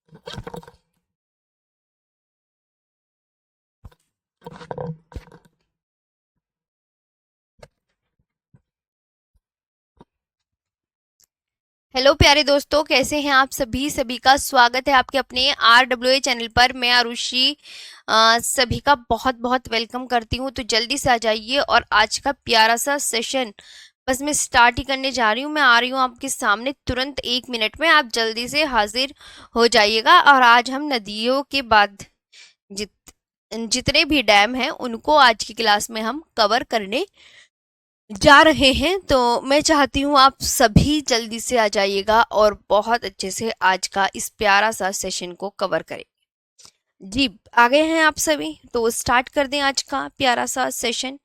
Hello प्यारे दोस्तों, कैसे हैं आप सभी। सभी का स्वागत है आपके अपने RWA चैनल पर। मैं आरुषि सभी का बहुत बहुत वेलकम करती हूँ। तो जल्दी से आ जाइए और आज का प्यारा सा सेशन बस मैं स्टार्ट ही करने जा रही हूँ। मैं आ रही हूँ आपके सामने तुरंत 1 मिनट में। आप जल्दी से हाजिर हो जाइएगा। और आज हम नदियों के बाद जित जितने भी डैम हैं उनको आज की क्लास में हम कवर करने जा रहे हैं। तो मैं चाहती हूँ आप सभी जल्दी से आ जाइएगा और बहुत अच्छे से आज का इस प्यारा सा सेशन को कवर करें। जी, आ गए हैं आप सभी, तो स्टार्ट कर दें आज का प्यारा सा सेशन।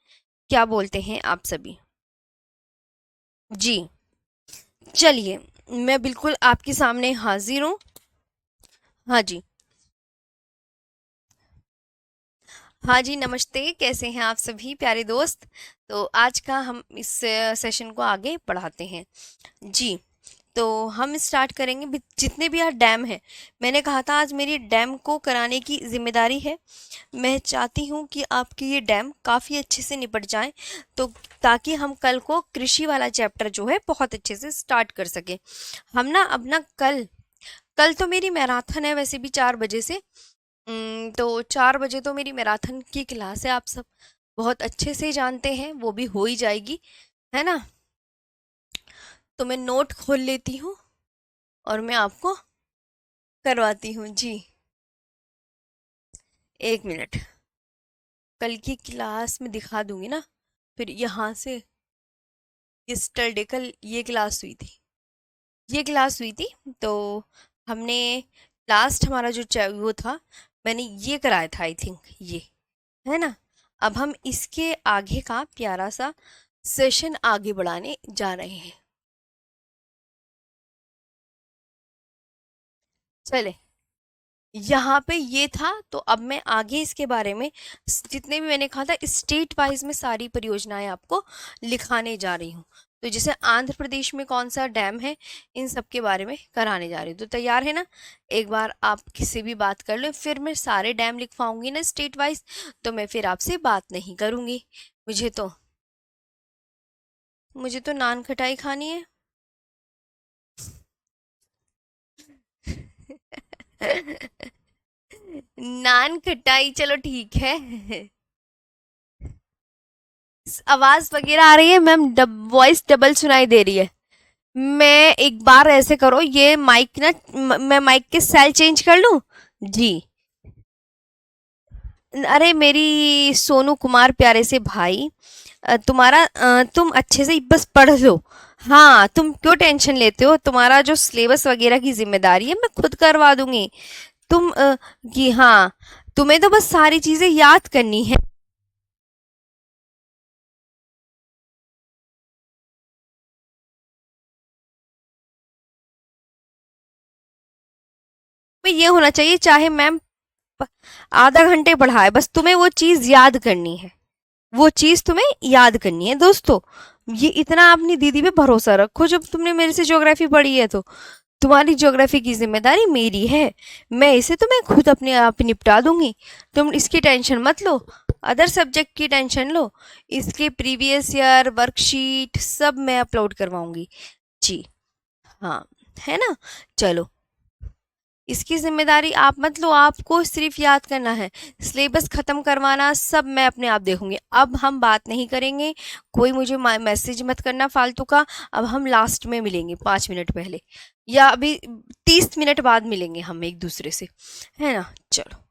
क्या बोलते हैं आप सभी। जी, चलिए, मैं बिल्कुल आपके सामने हाजिर हूँ। हाँ जी। हाँ जी, नमस्ते। कैसे हैं आप सभी प्यारे दोस्त। तो आज का हम इस सेशन को आगे बढ़ाते हैं। जी, तो हम स्टार्ट करेंगे जितने भी आज डैम हैं। मैंने कहा था आज मेरी डैम को कराने की जिम्मेदारी है। मैं चाहती हूँ कि आपके ये डैम काफ़ी अच्छे से निपट जाएं, तो ताकि हम कल को कृषि वाला चैप्टर जो है बहुत अच्छे से स्टार्ट कर सकें। हम ना अपना कल कल तो मेरी मैराथन है वैसे भी 4 बजे से। तो 4 बजे तो मेरी मैराथन की क्लास है, आप सब बहुत अच्छे से जानते हैं, वो भी हो ही जाएगी, है ना। तो मैं नोट खोल लेती हूँ और मैं आपको करवाती हूँ जी। 1 मिनट। कल की क्लास में दिखा दूंगी ना। फिर यहाँ से यस्टरडे कल ये क्लास हुई थी। ये क्लास हुई थी। तो हमने लास्ट हमारा जो वो था, मैंने ये कराया था आई थिंक, ये है ना। अब हम इसके आगे का प्यारा सा सेशन आगे बढ़ाने जा रहे हैं। चले, यहाँ पे ये था। तो अब मैं आगे इसके बारे में जितने भी मैंने कहा था स्टेट वाइज में सारी परियोजनाएं आपको लिखाने जा रही हूँ। तो जैसे आंध्र प्रदेश में कौन सा डैम है, इन सब के बारे में कराने जा रही हूँ। तो तैयार है ना। एक बार आप किसी भी बात कर लो, फिर मैं सारे डैम लिखवाऊंगी ना स्टेट वाइज, तो मैं फिर आपसे बात नहीं करूंगी। मुझे तो मुझे तो नान खटाई खानी है। नान खटाई, चलो ठीक है। आवाज वगैरह आ रही है मैम, वॉइस डबल सुनाई दे रही है। मैं एक बार ऐसे करो, ये माइक ना, मैं माइक के सेल चेंज कर लूं। जी। अरे मेरी सोनू कुमार प्यारे से भाई, तुम अच्छे से बस पढ़ लो। हाँ, तुम क्यों टेंशन लेते हो। तुम्हारा जो सिलेबस वगैरह की जिम्मेदारी है मैं खुद करवा दूंगी। तुम कि हाँ, तुम्हें तो बस सारी चीजें याद करनी है। ये होना चाहिए, चाहे मैम प- आधा घंटे पढ़ाए, बस तुम्हें वो चीज याद करनी है। वो चीज तुम्हें याद करनी है दोस्तों। ये इतना अपनी दीदी पे भरोसा रखो, जब तुमने मेरे से ज्योग्राफी पढ़ी है तो तुम्हारी ज्योग्राफी की जिम्मेदारी मेरी है। मैं इसे तुम्हें खुद अपने आप निपटा दूंगी। तुम इसकी टेंशन मत लो। अदर सब्जेक्ट की टेंशन लो। इसके प्रीवियस ईयर वर्कशीट सब मैं अपलोड करवाऊंगी। जी हाँ, है ना। चलो, इसकी जिम्मेदारी आप मत लो, आपको सिर्फ याद करना है। सिलेबस खत्म करवाना सब मैं अपने आप देखूंगी। अब हम बात नहीं करेंगे, कोई मुझे मैसेज मत करना फालतू का। अब हम लास्ट में मिलेंगे 5 मिनट पहले, या अभी 30 मिनट बाद मिलेंगे हम एक दूसरे से, है ना। चलो,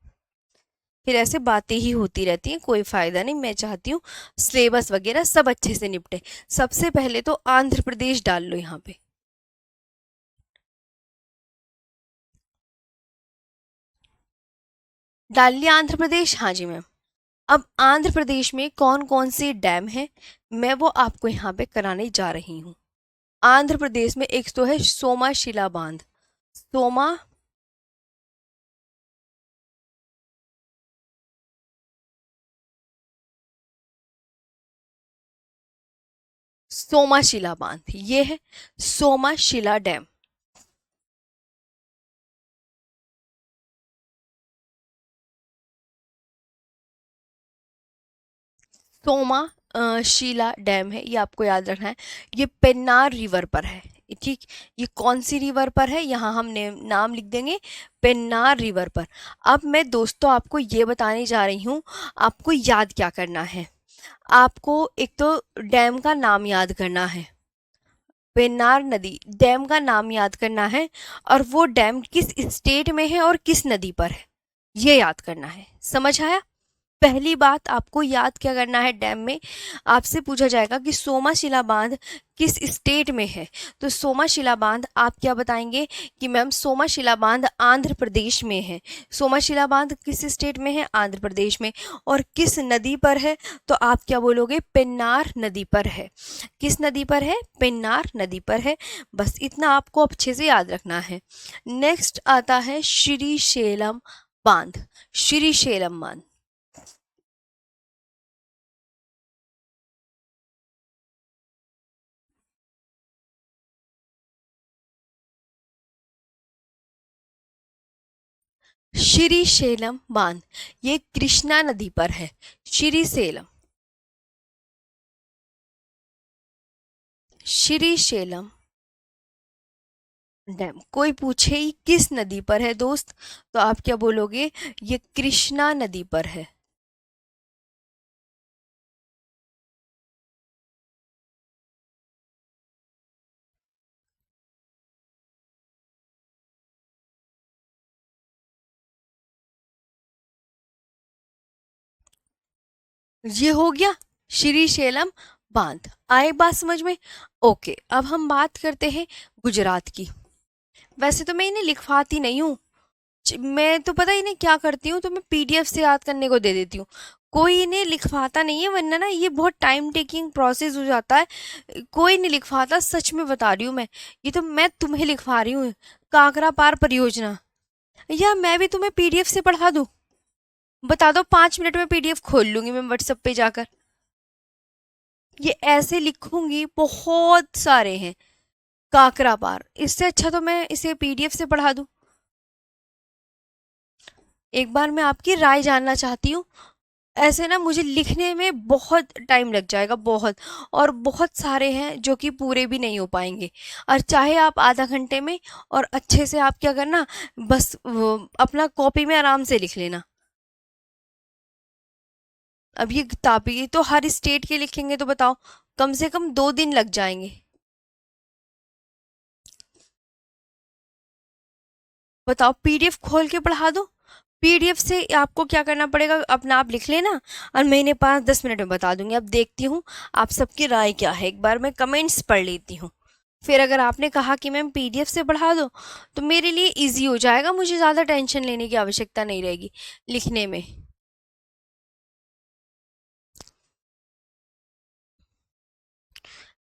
फिर ऐसे बातें ही होती रहती हैं, कोई फायदा नहीं। मैं चाहती हूँ सिलेबस वगैरह सब अच्छे से निपटे। सबसे पहले तो आंध्र प्रदेश डाल लो यहाँ पे। डाल लिया आंध्र प्रदेश, हाँ जी मैम। अब आंध्र प्रदेश में कौन कौन से डैम हैं, मैं वो आपको यहाँ पे कराने जा रही हूँ। आंध्र प्रदेश में एक तो है सोमाशिला बांध। सोमा सोमाशिला बांध, ये है सोमाशिला डैम। सोमा शीला डैम है, ये आपको याद रखना है। ये पेन्नार रिवर पर है, ठीक। ये कौन सी रिवर पर है, यहाँ हम नाम लिख देंगे, पेन्नार रिवर पर। अब मैं दोस्तों आपको ये बताने जा रही हूँ, आपको याद क्या करना है। आपको एक तो डैम का नाम याद करना है, पेन्नार नदी डैम का नाम याद करना है, और वो डैम किस स्टेट में है और किस नदी पर है, ये याद करना है। समझ आया? पहली बात आपको याद क्या करना है, डैम में आपसे पूछा जाएगा कि सोमाशिला बांध किस स्टेट में है, तो सोमाशिला बांध आप क्या बताएंगे कि मैम सोमाशिला बांध आंध्र प्रदेश में है। सोमाशिला बांध किस स्टेट में है, आंध्र प्रदेश में। और किस नदी पर है, तो आप क्या बोलोगे, पेन्नार नदी पर है। किस नदी पर है, पेन्नार नदी पर है। बस इतना आपको अच्छे से याद रखना है। नेक्स्ट आता है श्रीशैलम बांध। श्रीशैलम बांध, श्रीशैलम बांध ये कृष्णा नदी पर है। श्रीशैलम, श्रीशैलम डैम कोई पूछे ही किस नदी पर है दोस्त, तो आप क्या बोलोगे, ये कृष्णा नदी पर है। ये हो गया श्रीशैलम बांध। आए बात समझ में? ओके, अब हम बात करते हैं गुजरात की। वैसे तो मैं इन्हें लिखवाती नहीं हूँ, मैं तो पता ही नहीं क्या करती हूँ, तो मैं पीडीएफ से याद करने को दे देती हूँ। कोई इन्हें लिखवाता नहीं है, वरना ना ये बहुत टाइम टेकिंग प्रोसेस हो जाता है। कोई नहीं लिखवाता, सच में बता रही हूँ मैं। ये तो मैं तुम्हें लिखवा रही हूँ, काकरा पार परियोजना। या मैं भी तुम्हें पीडीएफ से पढ़ा दूँ? बता दो, 5 मिनट में पीडीएफ खोल लूंगी मैं व्हाट्सएप पे जाकर। ये ऐसे लिखूंगी, बहुत सारे हैं काकरा पार, इससे अच्छा तो मैं इसे पीडीएफ से पढ़ा दूँ। एक बार मैं आपकी राय जानना चाहती हूँ। ऐसे ना मुझे लिखने में बहुत टाइम लग जाएगा, बहुत, और बहुत सारे हैं जो कि पूरे भी नहीं हो पाएंगे। और चाहे आप आधा घंटे में, और अच्छे से आप क्या करना, बस वो अपना कॉपी में आराम से लिख लेना। अब ये किताबी ये तो हर स्टेट के लिखेंगे, तो बताओ कम से कम 2 दिन लग जाएंगे। बताओ, पीडीएफ खोल के पढ़ा दो। पीडीएफ से आपको क्या करना पड़ेगा, अपना आप लिख लेना, और मैं इन्हें 5-10 मिनट में बता दूंगी। अब देखती हूँ आप सबकी राय क्या है, एक बार मैं कमेंट्स पढ़ लेती हूँ। फिर अगर आपने कहा कि मैम पीडीएफ से पढ़ा दो, तो मेरे लिए इजी हो जाएगा, मुझे ज़्यादा टेंशन लेने की आवश्यकता नहीं रहेगी लिखने में।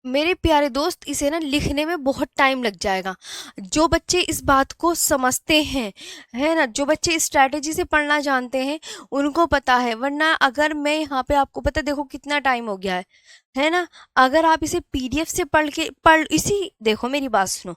मेरे प्यारे दोस्त, इसे ना लिखने में बहुत टाइम लग जाएगा। जो बच्चे इस बात को समझते हैं, है ना, जो बच्चे इस स्ट्रैटेजी से पढ़ना जानते हैं, उनको पता है। वरना अगर मैं यहाँ पे, आपको पता, देखो कितना टाइम हो गया है ना। अगर आप इसे पीडीएफ से पढ़ इसी, देखो मेरी बात सुनो।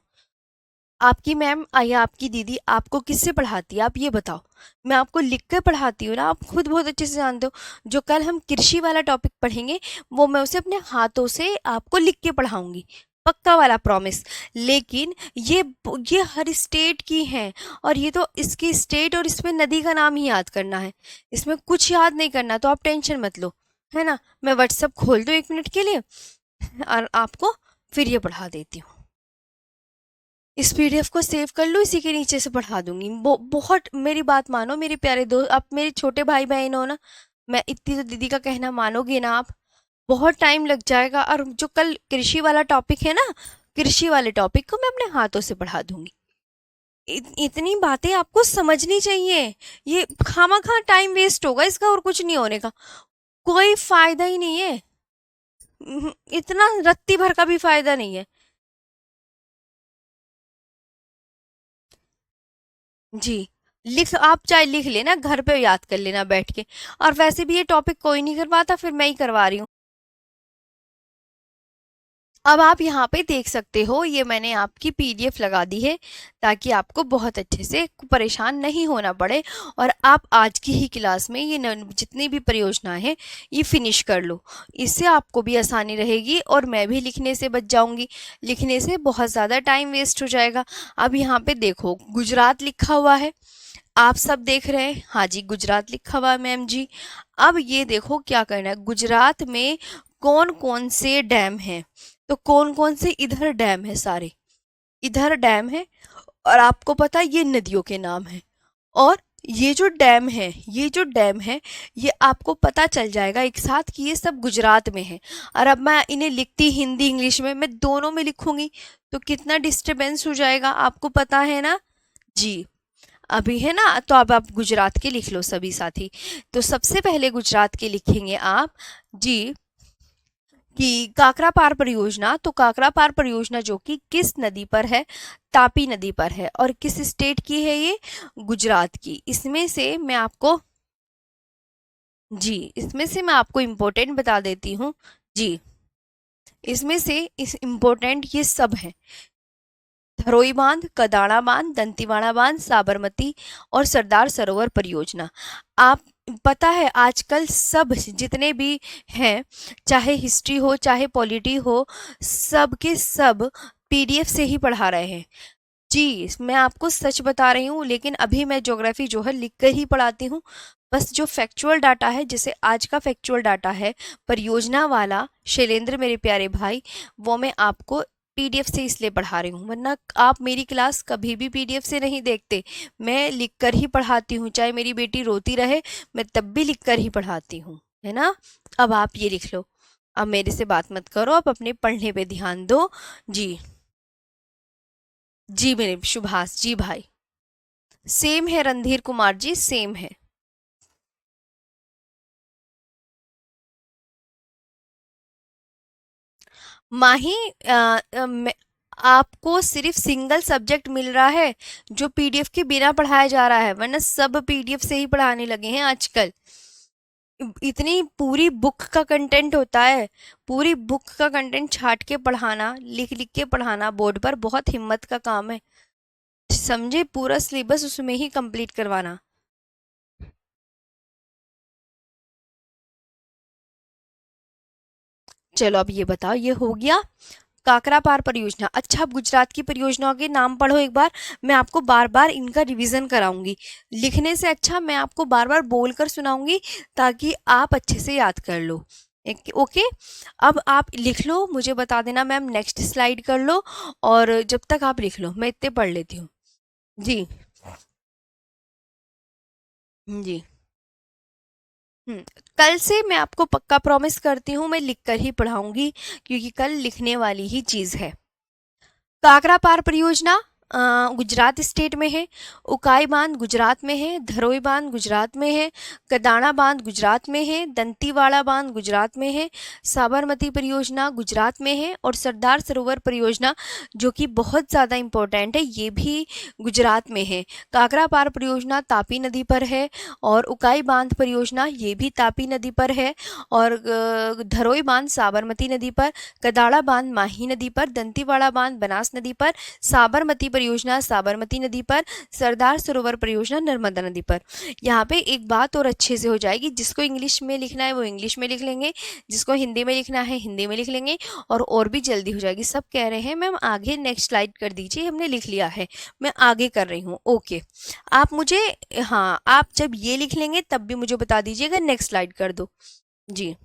आपकी मैम या आपकी दीदी आपको किससे पढ़ाती है, आप ये बताओ। मैं आपको लिख कर पढ़ाती हूँ ना, आप खुद बहुत अच्छे से जानते हो। जो कल हम कृषि वाला टॉपिक पढ़ेंगे, वो मैं उसे अपने हाथों से आपको लिख के पढ़ाऊंगी, पक्का वाला प्रॉमिस। लेकिन ये हर स्टेट की हैं, और ये तो इसकी स्टेट और इसमें नदी का नाम ही याद करना है, इसमें कुछ याद नहीं करना, तो आप टेंशन मत लो, है ना। मैं व्हाट्सअप खोल दूँ 1 मिनट के लिए, और आपको फिर ये पढ़ा देती हूँ। इस पीडीएफ को सेव कर लो, इसी के नीचे से पढ़ा दूंगी। बहुत, मेरी बात मानो मेरे प्यारे दोस्त, आप मेरे छोटे भाई बहन हो ना, मैं इतनी तो दीदी का कहना मानोगे ना आप। बहुत टाइम लग जाएगा, और जो कल कृषि वाला टॉपिक है ना, कृषि वाले टॉपिक को मैं अपने हाथों से पढ़ा दूंगी। इतनी बातें आपको समझनी चाहिए। ये खामा टाइम वेस्ट होगा इसका, और कुछ नहीं होने का, कोई फायदा ही नहीं है। इतना रत्ती भर का भी फायदा नहीं है। जी, लिख, आप चाहे लिख लेना, घर पे याद कर लेना बैठ के। और वैसे भी ये टॉपिक कोई नहीं करवाता, फिर मैं ही करवा रही हूँ। अब आप यहाँ पे देख सकते हो, ये मैंने आपकी पीडीएफ लगा दी है ताकि आपको बहुत अच्छे से परेशान नहीं होना पड़े और आप आज की ही क्लास में ये जितनी भी परियोजना है ये फिनिश कर लो। इससे आपको भी आसानी रहेगी और मैं भी लिखने से बच जाऊंगी, लिखने से बहुत ज़्यादा टाइम वेस्ट हो जाएगा। अब यहाँ पे देखो गुजरात लिखा हुआ है, आप सब देख रहे हैं, हाँ जी गुजरात लिखा हुआ है मैम जी। अब ये देखो क्या करना है, गुजरात में कौन कौन से डैम हैं, तो कौन कौन से इधर डैम है, सारे इधर डैम है और आपको पता है ये नदियों के नाम है। और ये जो डैम है, ये जो डैम है ये आपको पता चल जाएगा एक साथ कि ये सब गुजरात में है। और अब मैं इन्हें लिखती हिंदी इंग्लिश में, मैं दोनों में लिखूंगी तो कितना डिस्टरबेंस हो जाएगा, आपको पता है ना जी। अभी है ना, तो अब आप गुजरात के लिख लो सभी साथी। तो सबसे पहले गुजरात के लिखेंगे आप जी कि काकरा पार परियोजना, तो काकरा पार परियोजना जो कि किस नदी पर है, तापी नदी पर है। और किस स्टेट की है ये, गुजरात की। इसमें से मैं आपको जी, इसमें से मैं आपको इम्पोर्टेंट बता देती हूँ जी। इसमें से इस इम्पोर्टेंट ये सब है, धरोई बांध, कदाड़ा बांध, दंतीवाड़ा बांध, साबरमती और सरदार सरोवर परियोजना। आप पता है आजकल सब जितने भी हैं, चाहे हिस्ट्री हो चाहे पॉलिटी हो, सब के सब पीडीएफ से ही पढ़ा रहे हैं जी। मैं आपको सच बता रही हूँ, लेकिन अभी मैं ज्योग्राफी जो है लिख कर ही पढ़ाती हूँ। बस जो फैक्चुअल डाटा है, जैसे आज का फैक्चुअल डाटा है परियोजना वाला शैलेंद्र मेरे प्यारे भाई, वो मैं आपको पीडीएफ से इसलिए पढ़ा रही हूँ, वरना आप मेरी क्लास कभी भी पीडीएफ से नहीं देखते। मैं लिख कर ही पढ़ाती हूँ, चाहे मेरी बेटी रोती रहे मैं तब भी लिख कर ही पढ़ाती हूँ, है ना। अब आप ये लिख लो, अब मेरे से बात मत करो, आप अपने पढ़ने पे ध्यान दो जी। जी मेरे सुभाष जी भाई, सेम है रणधीर कुमार जी, सेम है। माही आपको सिर्फ सिंगल सब्जेक्ट मिल रहा है जो पीडीएफ के बिना पढ़ाया जा रहा है, वरना सब पीडीएफ से ही पढ़ाने लगे हैं आजकल। इतनी पूरी बुक का कंटेंट होता है, पूरी बुक का कंटेंट छाट के पढ़ाना, लिख लिख के पढ़ाना बोर्ड पर बहुत हिम्मत का काम है, समझे। पूरा सिलेबस उसमें ही कंप्लीट करवाना। चलो अब ये बताओ, ये हो गया काकरा पार परियोजना। अच्छा, अब गुजरात की परियोजनाओं के नाम पढ़ो एक बार, मैं आपको बार बार इनका रिवीजन कराऊंगी, लिखने से अच्छा मैं आपको बार बार बोल कर सुनाऊंगी ताकि आप अच्छे से याद कर लो। ओके, अब आप लिख लो, मुझे बता देना मैम नेक्स्ट स्लाइड कर लो, और जब तक आप लिख लो मैं इतने पढ़ लेती हूँ जी। जी कल से मैं आपको पक्का प्रॉमिस करती हूँ मैं लिख कर ही पढ़ाऊंगी, क्योंकि कल लिखने वाली ही चीज़ है। काकरा पार परियोजना गुजरात स्टेट में है, उकाई बांध गुजरात में है, धरोई बांध गुजरात में है, कदाना बांध गुजरात में है, दंतीवाड़ा बांध गुजरात में है, साबरमती परियोजना गुजरात में है, और सरदार सरोवर परियोजना जो कि बहुत ज़्यादा इम्पोर्टेंट है ये भी गुजरात में है। काकरा पार परियोजना तापी नदी पर है, और उकाई बांध परियोजना ये भी तापी नदी पर है, और धरोई बांध साबरमती नदी पर, कदाड़ा बांध माही नदी पर, दंतीवाड़ा बांध बनास नदी पर, साबरमती परियोजना साबरमती नदी पर, सरदार सरोवर परियोजना नर्मदा नदी पर। यहाँ पे एक बात और अच्छे से हो जाएगी, जिसको इंग्लिश में लिखना है वो इंग्लिश में लिख लेंगे, जिसको हिंदी में लिखना है हिंदी में लिख लेंगे, और भी जल्दी हो जाएगी। सब कह रहे हैं मैम आगे नेक्स्ट स्लाइड कर दीजिए, हमने लिख लिया है, मैं आगे कर रही हूँ। ओके, आप मुझे, हाँ आप जब ये लिख लेंगे तब भी मुझे बता दीजिएगा नेक्स्ट स्लाइड कर दो जी।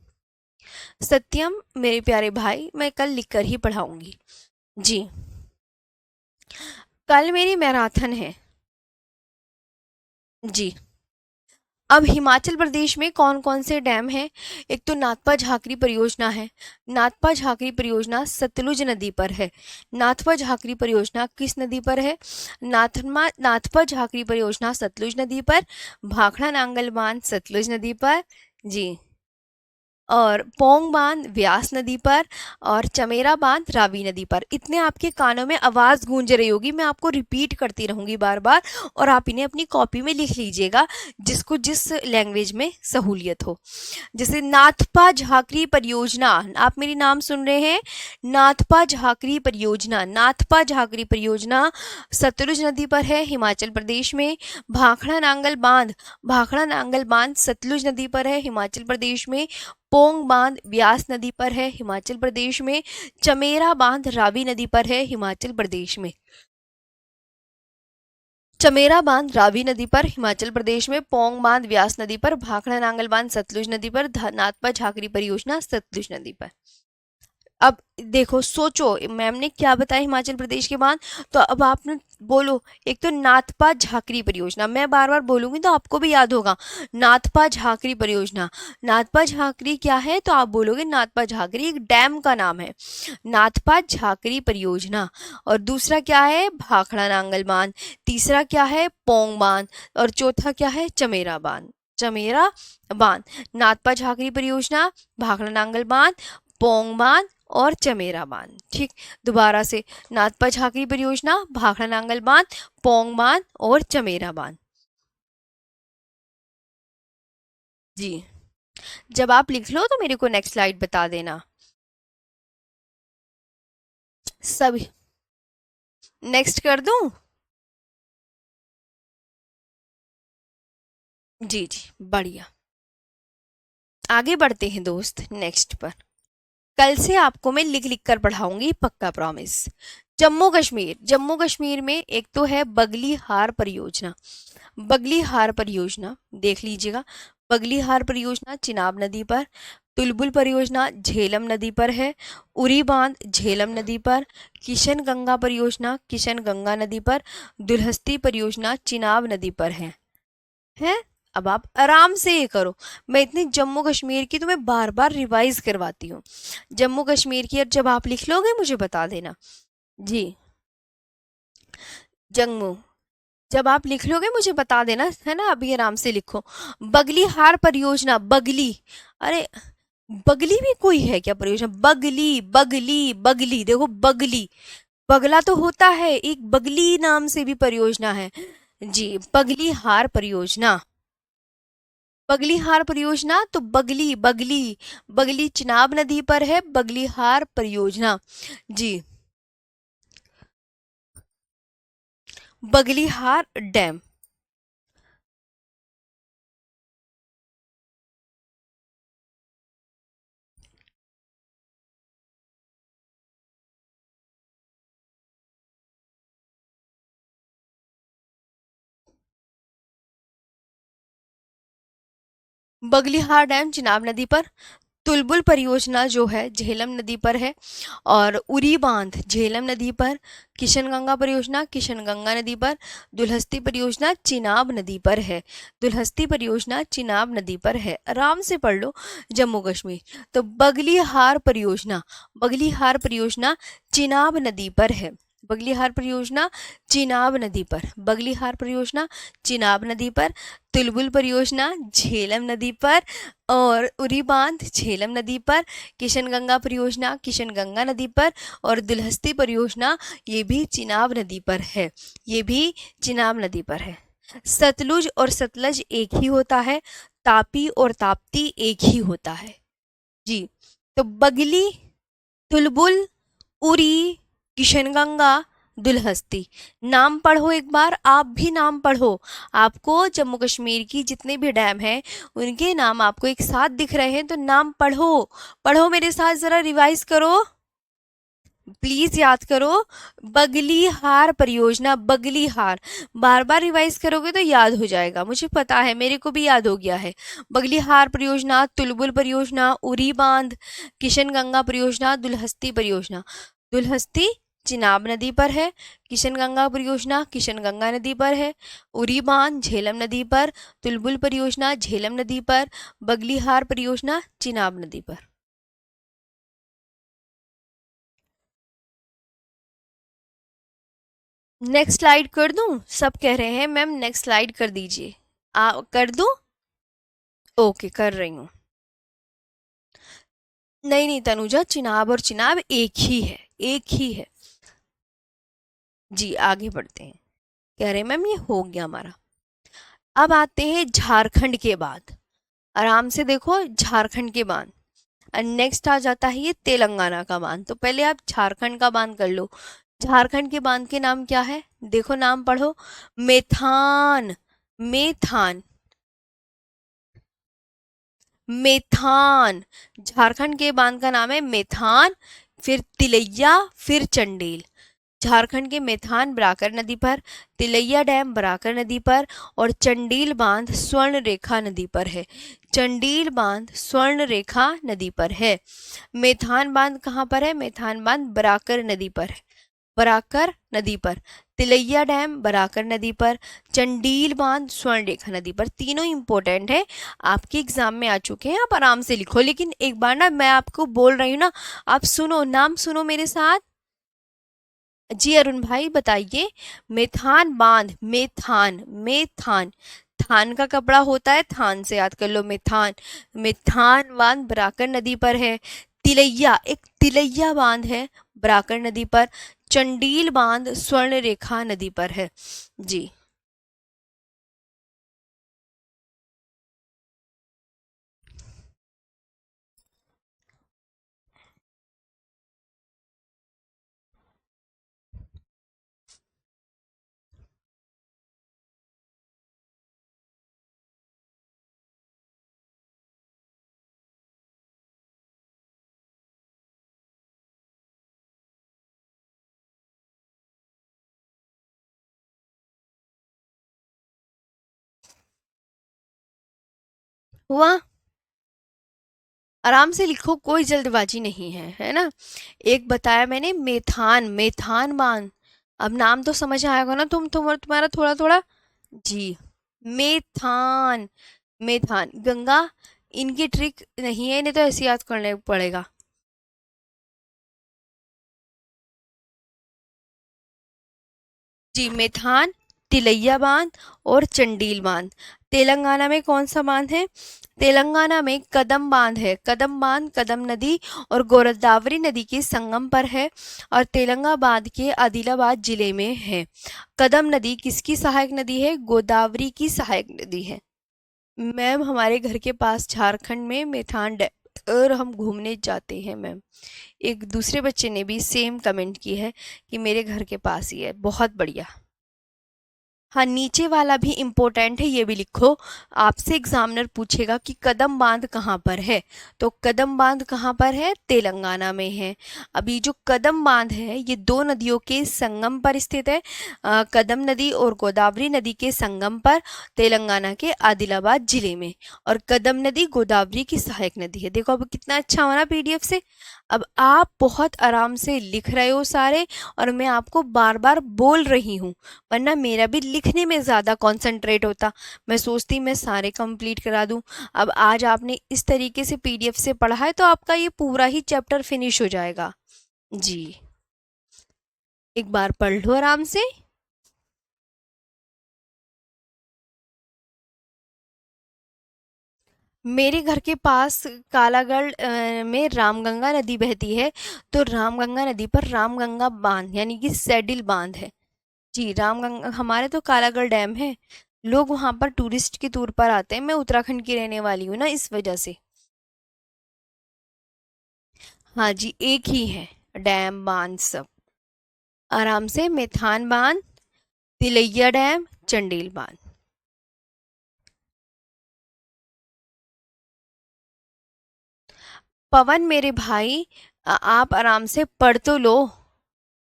सत्यम मेरे प्यारे भाई, मैं कल लिख कर ही पढ़ाऊंगी जी। कल मेरी मैराथन है जी। अब हिमाचल प्रदेश में कौन कौन से डैम हैं, एक तो नाथपा झाकरी परियोजना है। नाथपा झाकरी परियोजना सतलुज नदी पर है। नाथपा झाकरी परियोजना किस नदी पर है, नाथपा झाकरी परियोजना सतलुज नदी पर। भाखड़ा नांगल बांध सतलुज नदी पर जी। और पोंग बांध व्यास नदी पर, और चमेरा बांध रावी नदी पर। इतने आपके कानों में आवाज़ गूंज रही होगी, मैं आपको रिपीट करती रहूंगी बार बार, और आप इन्हें अपनी कॉपी में लिख लीजिएगा, जिसको जिस लैंग्वेज में सहूलियत हो। जैसे नाथपा झाकरी परियोजना, आप मेरी नाम सुन रहे हैं, नाथपा झाकरी परियोजना। नाथपा झाकरी परियोजना सतलुज नदी पर है, हिमाचल प्रदेश में। भाखड़ा नांगल बांध, भाखड़ा नांगल बांध सतलुज नदी पर है, हिमाचल प्रदेश में। पोंग बांध व्यास नदी पर है, हिमाचल प्रदेश में। चमेरा बांध रावी नदी पर है, हिमाचल प्रदेश में। चमेरा बांध रावी नदी पर, हिमाचल प्रदेश में। पोंग बांध व्यास नदी पर। भाखड़ा नांगल बांध सतलुज नदी पर। नाथपा झाकरी परियोजना सतलुज नदी पर। अब देखो, सोचो मैम ने क्या बताया हिमाचल प्रदेश के बाद, तो अब आपने बोलो, एक तो नाथपा झाकरी परियोजना, मैं बार बार बोलूंगी तो आपको भी याद होगा, नाथपा झाकरी परियोजना। नाथपा झाकरी क्या है, तो आप बोलोगे नाथपा झाकरी एक डैम का नाम है, नाथपा झाकरी परियोजना। और दूसरा क्या है, भाखड़ा नांगल बांध। तीसरा क्या है, पोंग बांध। और चौथा क्या है, चमेरा बांध, चमेरा बांध। नाथपा झाकरी परियोजना, भाखड़ा नांगल बांध, पोंग बांध और चमेरा बांध। ठीक, दोबारा से, नाथपा झाकरी परियोजना, भाखड़ा नांगल बांध, पोंग बांध और चमेरा बांध। जी, जब आप लिख लो तो मेरे को नेक्स्ट स्लाइड बता देना। सभी नेक्स्ट कर दूं? जी जी, बढ़िया। आगे बढ़ते हैं दोस्त नेक्स्ट पर। कल से आपको मैं लिख लिख कर पढ़ाऊंगी, पक्का प्रॉमिस। जम्मू कश्मीर, जम्मू कश्मीर में एक तो है बगली हार परियोजना। बगली हार परियोजना देख लीजिएगा। बगली हार परियोजना चिनाब नदी पर। तुलबुल परियोजना झेलम नदी पर है। उरी बांध झेलम नदी पर। किशन गंगा परियोजना किशन गंगा नदी पर। दुलहस्ती परियोजना चिनाब नदी पर है। अब आप आराम से ये करो, मैं इतनी जम्मू कश्मीर की तुम्हें बार बार रिवाइज करवाती हूँ। जम्मू कश्मीर की, और जब आप लिख लोगे मुझे बता देना। जी, जम्मू, जब आप लिख लोगे मुझे बता देना, है ना। अभी आराम से लिखो। बगली हार परियोजना, बगली, अरे बगली भी कोई है क्या परियोजना? बगली बगली बगली, देखो बगली, बगला तो होता है, एक बगली नाम से भी परियोजना है। जी, बगली हार परियोजना, बगली हार परियोजना, तो बगली बगली बगली चिनाब नदी पर है, बगली हार परियोजना। जी, बगली हार डैम। बगलीहार डैम चिनाब नदी पर। तुलबुल परियोजना जो है झेलम नदी पर है। और उरी बांध झेलम नदी पर। किशनगंगा परियोजना किशनगंगा नदी पर। दुलहस्ती परियोजना चिनाब नदी पर है। दुलहस्ती परियोजना चिनाब नदी पर है, आराम से पढ़ लो। जम्मू कश्मीर, तो बगलीहार परियोजना, बगलीहार परियोजना चिनाब नदी पर है। बगलीहार परियोजना चिनाब नदी पर, बगलीहार परियोजना चिनाब नदी पर। तुलबुल परियोजना झेलम नदी पर और उरी बांध झेलम नदी पर। किशनगंगा परियोजना किशनगंगा नदी पर। और दुलहस्ती परियोजना ये भी चिनाब नदी पर है, ये भी चिनाब नदी पर है। सतलुज और सतलज एक ही होता है, तापी और ताप्ती एक ही होता है। जी, तो बगली, तुलबुल, उरी, किशनगंगा, दुलहस्ती, नाम पढ़ो एक बार, आप भी नाम पढ़ो। आपको जम्मू कश्मीर की जितने भी डैम हैं उनके नाम आपको एक साथ दिख रहे हैं, तो नाम पढ़ो। पढ़ो मेरे साथ, जरा रिवाइज करो, प्लीज याद करो। बगली हार परियोजना, बगली हार, बार बार रिवाइज करोगे तो याद हो जाएगा, मुझे पता है, मेरे को भी याद हो गया है। बगली हार परियोजना, तुलबुल परियोजना, उरी बांध, किशन गंगा परियोजना, दुलहस्ती परियोजना। दुलहस्ती चिनाब नदी पर है। किशन गंगा परियोजना किशन गंगा नदी पर है। उरी बांध झेलम नदी पर। तुलबुल परियोजना झेलम नदी पर। बगली हार परियोजना चिनाब नदी पर। नेक्स्ट स्लाइड कर दूं? सब कह रहे हैं मैम नेक्स्ट स्लाइड कर दीजिए, कर दूं? ओके, कर रही हूँ। नहीं नहीं तनुजा, चिनाब और चिनाब एक ही है, एक ही है। जी आगे बढ़ते हैं। कह रहे मैम ये हो गया हमारा। अब आते हैं झारखंड के बाद। आराम से देखो, झारखंड के बाद और नेक्स्ट आ जाता है ये तेलंगाना का बांध। तो पहले आप झारखंड का बांध कर लो। झारखंड के बांध के नाम क्या है, देखो नाम पढ़ो। मेथान, मेथान, मेथान। झारखंड के बांध का नाम है मेथान, फिर तिलैया, फिर चंडेल। झारखंड के मेथान बराकर नदी पर, तिलैया डैम बराकर नदी पर, और चंडील बांध स्वर्ण रेखा नदी पर है। चंडील बांध स्वर्ण रेखा नदी पर है। मेथान बांध कहाँ पर है, मेथान बांध बराकर नदी पर है, बराकर नदी पर। तिलैया डैम बराकर नदी पर, चंडील बांध स्वर्ण रेखा नदी पर। तीनों इंपॉर्टेंट है, आपके एग्जाम में आ चुके हैं, आप आराम से लिखो। लेकिन एक बार ना मैं आपको बोल रही हूँ ना, आप सुनो, नाम सुनो मेरे साथ। जी अरुण भाई बताइए। मेथान बांध, मेथान, मेथान, थान का कपड़ा होता है, थान से याद कर लो मेथान। मेथान बांध बराकर नदी पर है। तिलैया, एक तिलैया बांध है बराकर नदी पर। चंडील बांध स्वर्ण रेखा नदी पर है। जी हुआ, आराम से लिखो, कोई जल्दबाजी नहीं है, है ना। एक बताया मैंने मेथान, मेथान बांध। अब नाम तो समझ आएगा ना तुम्हारा थोड़ा थोड़ा। जी मेथान, मेथान। गंगा, इनकी ट्रिक नहीं है, नहीं तो ऐसे याद करने पड़ेगा। जी मेथान, तिलैया बांध और चंडील बांध। तेलंगाना में कौन सा बांध है, तेलंगाना में कदम बांध है। कदम बांध कदम नदी और गोदावरी नदी के संगम पर है, और तेलंगाबाद के आदिलाबाद जिले में है। कदम नदी किसकी सहायक नदी है, गोदावरी की सहायक नदी है। मैम हमारे घर के पास झारखंड में मेथान डैम और हम घूमने जाते हैं मैम। एक दूसरे बच्चे ने भी सेम कमेंट की है कि मेरे घर के पास ही है, बहुत बढ़िया। हाँ नीचे वाला भी इम्पोर्टेंट है, ये भी लिखो। आपसे एग्जामिनर पूछेगा कि कदम बांध कहाँ पर है, तो कदम बांध कहाँ पर है, तेलंगाना में है। अभी जो कदम बांध है ये दो नदियों के संगम पर स्थित है, कदम नदी और गोदावरी नदी के संगम पर, तेलंगाना के आदिलाबाद जिले में। और कदम नदी गोदावरी की सहायक नदी है। देखो अब कितना अच्छा हुआ ना पीडीएफ से। अब आप बहुत आराम से लिख रहे हो सारे, और मैं आपको बार बार बोल रही हूँ, वरना मेरा भी लिखने में ज़्यादा कंसंट्रेट होता। मैं सोचती मैं सारे कंप्लीट करा दूँ। अब आज आपने इस तरीके से पीडीएफ से पढ़ा है तो आपका ये पूरा ही चैप्टर फिनिश हो जाएगा। जी एक बार पढ़ लो आराम से। मेरे घर के पास कालागढ़ में रामगंगा नदी बहती है, तो रामगंगा नदी पर रामगंगा बांध यानी कि सैडिल बांध है। जी रामगंगा, हमारे तो कालागढ़ डैम है, लोग वहां पर टूरिस्ट के तौर पर आते हैं। मैं उत्तराखंड की रहने वाली हूँ ना, इस वजह से। हाँ जी एक ही है, डैम बांध सब। आराम से, मेथान बांध, तिलैया डैम, चंडेल बांध। पवन मेरे भाई, आप आराम से पढ़ तो लो।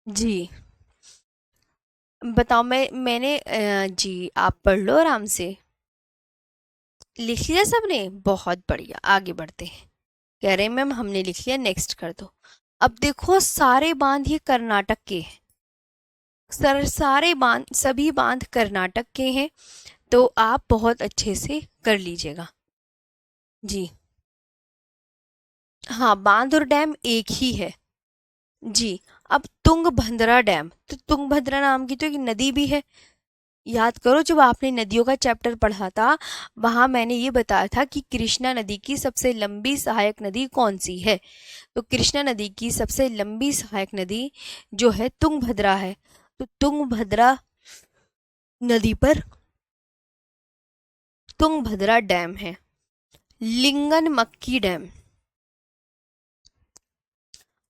जी बताओ, मैंने जी आप पढ़ लो आराम से। लिख लिया सबने, बहुत बढ़िया, आगे बढ़ते हैं। कह रहे हैं मैम हमने लिख लिया, नेक्स्ट कर दो। अब देखो सारे बांध ये कर्नाटक के हैं, सर सारे बांध, सभी बांध कर्नाटक के हैं, तो आप बहुत अच्छे से कर लीजिएगा। जी हाँ बांध और डैम एक ही है। जी अब तुंगभद्रा डैम, तो तुंगभद्रा नाम की तो एक नदी भी है, याद करो, जब आपने नदियों का चैप्टर पढ़ा था, वहां मैंने ये बताया था कि कृष्णा नदी की सबसे लंबी सहायक नदी कौन सी है। तो कृष्णा नदी की सबसे लंबी सहायक नदी जो है तुंगभद्रा है। तो तुंगभद्रा नदी पर तुंगभद्रा डैम है। लिंगन मक्की डैम।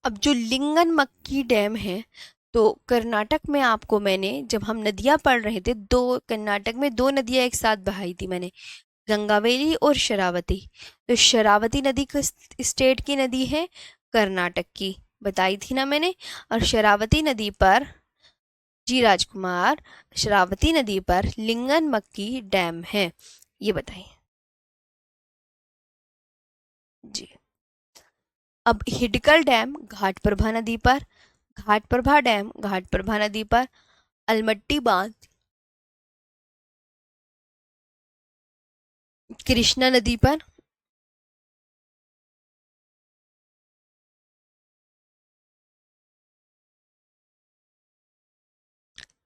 अब जो लिंगन मक्की डैम है, तो कर्नाटक में, आपको मैंने जब हम नदियां पढ़ रहे थे, दो कर्नाटक में दो नदियां एक साथ बहाई थी मैंने, गंगावेली और शरावती। तो शरावती नदी किस स्टेट की नदी है? कर्नाटक की, बताई थी ना मैंने। और शरावती नदी पर, जी राजकुमार, शरावती नदी पर लिंगन मक्की डैम है, ये बताइए जी। अब हिडकल डैम घाटप्रभा नदी पर, घाटप्रभा डैम घाटप्रभा नदी पर, अलमट्टी बांध कृष्णा नदी पर,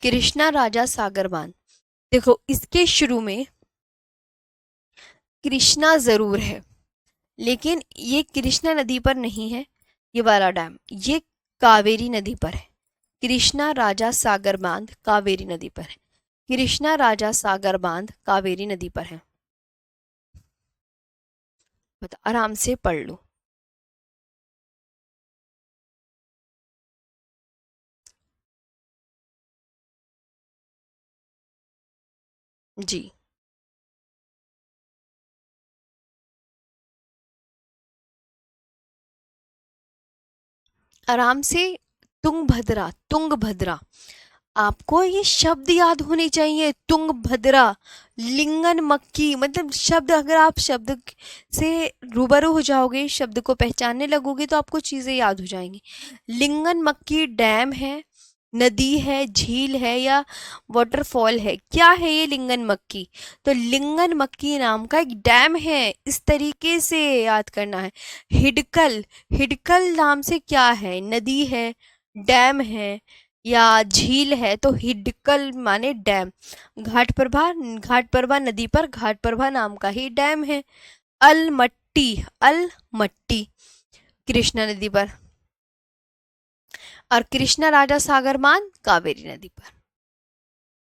कृष्णा राजा सागर बांध। देखो, इसके शुरू में कृष्णा जरूर है, लेकिन ये कृष्णा नदी पर नहीं है। ये वाला डैम ये कावेरी नदी पर है। कृष्णा राजा सागर बांध कावेरी नदी पर है। कृष्णा राजा सागर बांध कावेरी नदी पर है। बता, आराम से पढ़ लो। जी, आराम से। तुंगभद्रा, तुंगभद्रा, आपको ये शब्द याद होने चाहिए। तुंगभद्रा, लिंगन मक्की, मतलब शब्द, अगर आप शब्द से रूबरू हो जाओगे, शब्द को पहचानने लगोगे, तो आपको चीजें याद हो जाएंगी। लिंगन मक्की डैम है, नदी है, झील है, या वाटरफॉल है? क्या है ये लिंगन मक्की? तो लिंगन मक्की नाम का एक डैम है, इस तरीके से याद करना है। हिडकल, हिडकल नाम से क्या है? नदी है, डैम है, या झील है? तो हिडकल माने डैम। घाटप्रभा, घाटप्रभा नदी पर घाटप्रभा नाम का ही डैम है। अलमट्टी, अलमट्टी कृष्णा नदी पर। और कृष्णा राजा सागर बांध कावेरी नदी पर।